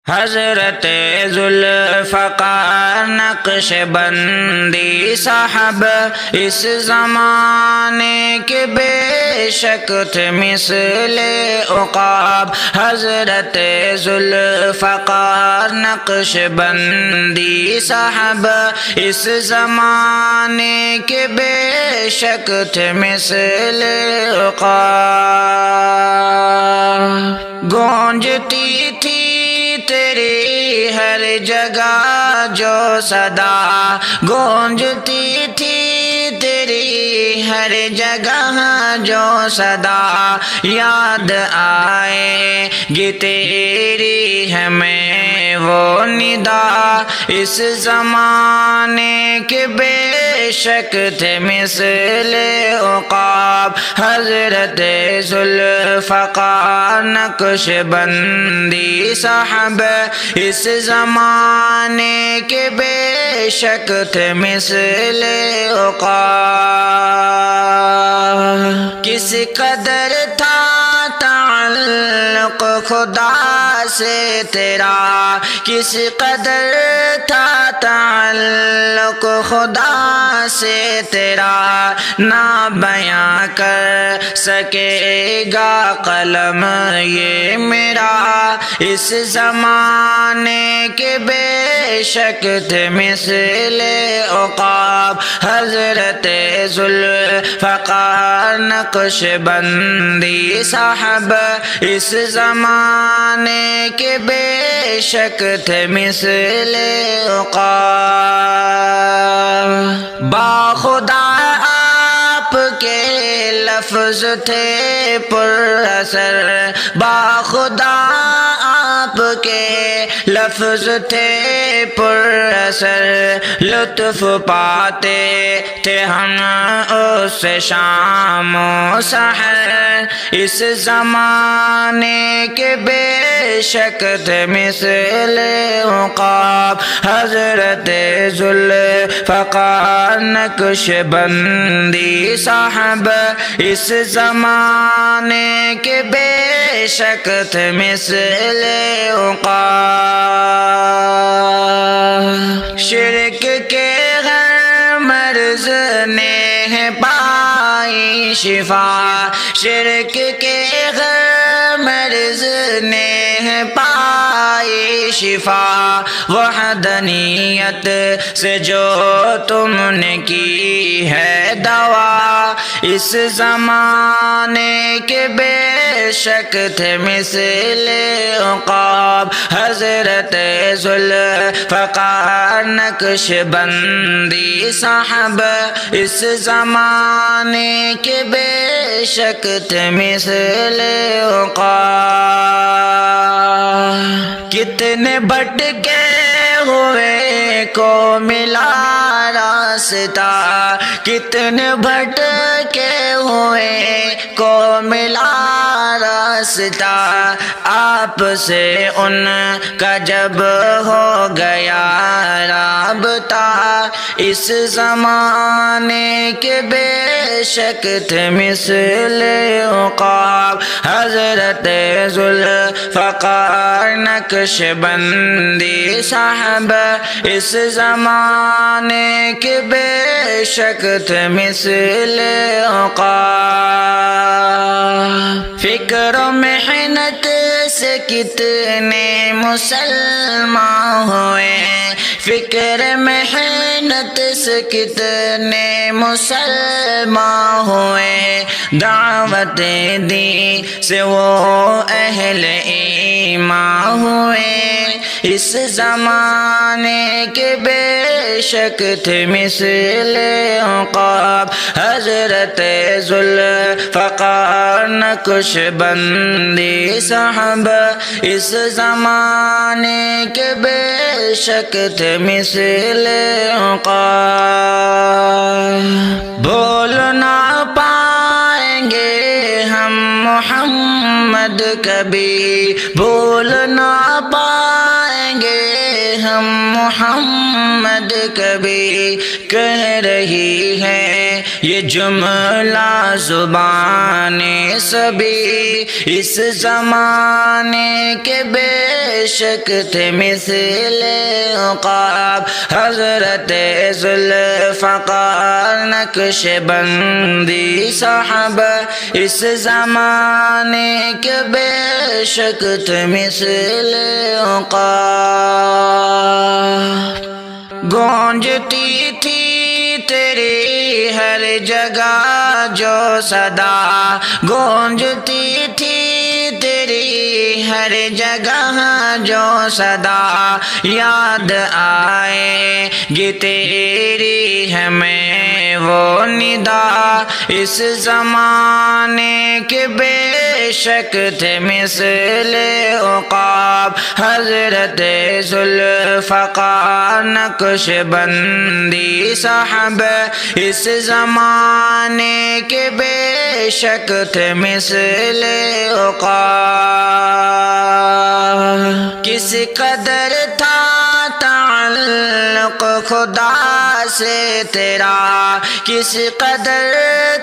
حضرت ذوالفقار نقش بندی صاحب اس زمانے کے بے شک تھے مثل عقاب. حضرت ذوالفقار نقش بندی صاحب اس زمانے کے بے شک تھے مثل عقاب. گونجتی تھی تیری ہر جگہ جو صدا، گونجتی تھی تیری ہر جگہ جو صدا. یاد آئے گی تیری ہمیں وہ ندا، اس زمانے کے بے شک تھے مثل عقاب. حضرت ذوالفقار نقش بندی صاحب اس زمانے کے بے شک تھے مثل عقاب. کس قدر تھا تعلق خدا سے تیرا، کس قدر تھا تعلق خدا سے تیرا، نہ بیاں کر سکے گا قلم یہ میرا. اس زمانے کے بے شک تھے مثل عقاب. حضرت ذوالفقار نقش بندی صاحب اس زمانے کے بے شک تھے مثل عقاب. باخدا آپ کے لفظ تھے پر اثر، باخدا آپ کے لفظ تھے پر اثر. لطف پاتے تھے ہم اس شام و سحر، اس زمانے کے بے شک تھے مثل عقاب. حضرت ذوالفقار نقش بندی صاحب اس زمانے کے بے شک تھے مثل عقاب. شرک کے ہر مرض نے پائی شفا، شرک کے ہر مرض نے پائی شفا. وحدانیت سے جو تم نے کی ہے دوا، اس زمانے کے بے شک تھے مثل عقاب. حضرت ذوالفقار نقش بندی صاحب اس زمانے کے بے شک تھے مثل عقاب. کتنے بھٹکے ہوئے کو ملا راستہ، کتنے بھٹکے ہوئے کو ملا راستہ. آپ سے ان کا جب ہو گیا رابطہ، اس زمانے کے بے شک تھے مثل عقاب. حضرت ذوالفقار نقش بندی صاحب اس زمانے کے بے شک تھے مثل عقاب. فکر و محنت سے کتنے مسلمان ہوئے، فکر محنت سے کتنے مسلمان ہوئے. دعوتیں دی سے وہ اہل ایمان ہوئے، اس زمانے کے بے شک تھے مثل عقاب. حضرت ذوالفقار نقش بندی صاحب اس زمانے کے بے شک تھے مثل عقاب. بھول نہ پائیں گے ہم محمد کبھی، بھول نہ پائیں گے ہم محمد کبھی. کہہ رہی ہے یہ جملہ زبان سبھی، اس زمانے کے بے شک تھے مثل عقاب حضرت ذوالفقار نقش بندی صحابہ اس زمانے کے بے شک تھے مثل عقاب گونجتی تھی تیری ہر جگہ جو صدا گونجتی تھی تیری ہر جگہ جو صدا یاد آئے گی تیری ہمیں وہ ندا اس زمانے کے بے شک تھے مثل عقاب حضرت ذوالفقار نقش بندی صحابہ اس زمانے کے بے شک تھے مثل عقاب کس قدر تھا تعلق خدا سے تیرا کس قدر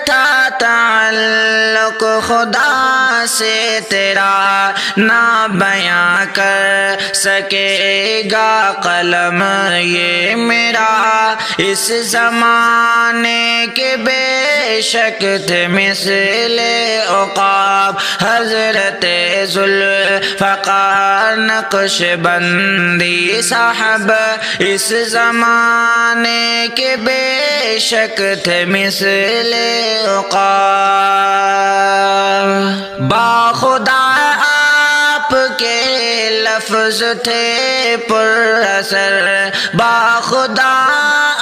تھا تعلق خدا سے تیرا نہ بیاں کر سکے گا قلم یہ میرا اس زمانے کے بے شک تھے مثل عقاب حضرت ذوالفقار نقش بندی صحابہ اس زمانے کے بے شک تھے مثل عقاب باخدا آپ کے لفظ تھے پر اثر باخدا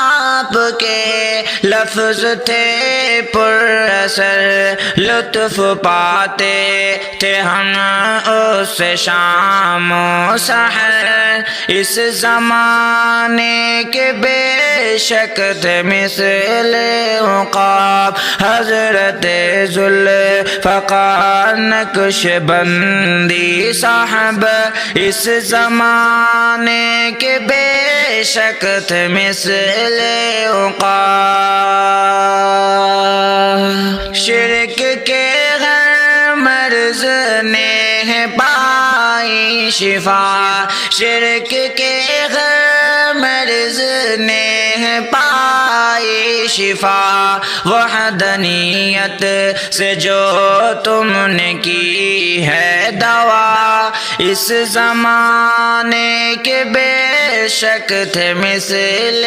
آپ کے لفظ تھے پر اثر لطف پاتے تھے ہم اس شام و سحر اس زمانے کے بے شک تھے مثل عقاب حضرت ذوالفقار نقش بندی صحابہ اس زمانے کے بے شک تھے مثل عقاب شرک کے ہر مرض نے پائی شفا شرک کے ہر مرض نے پائی شفا وحدانیت سے جو تم نے کی ہے دوا اس زمانے کے بے شک تھے مثل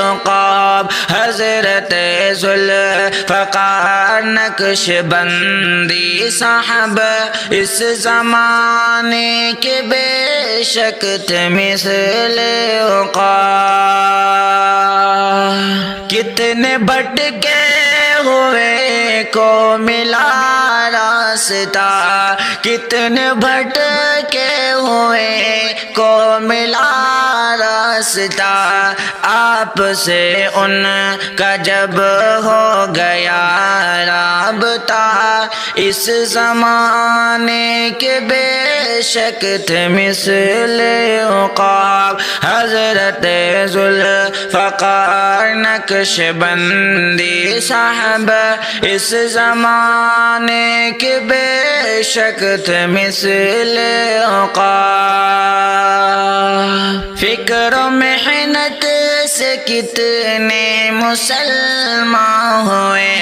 عقاب حضرت ذوالفقار نقش بندی صحابہ اس زمانے کے بے شک تھے مثل عقاب کتنے بھٹکے ہوئے کو ملا راستہ کتنے بھٹکے ہوئے کو ملا راستہ آپ سے ان کا جب ہو گیا رابطہ اس زمانے کے بے شک تھے مثل عقاب حضرت ذوالفقار نقش بندی صحابہ اس زمانے کے بے شک تھے مثل عقاب فکر و محنت سے کتنے مسلمان ہوئے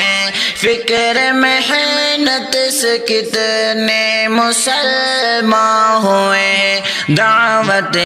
فکر محنت سے کتنے مسلمان ہوئے دعوت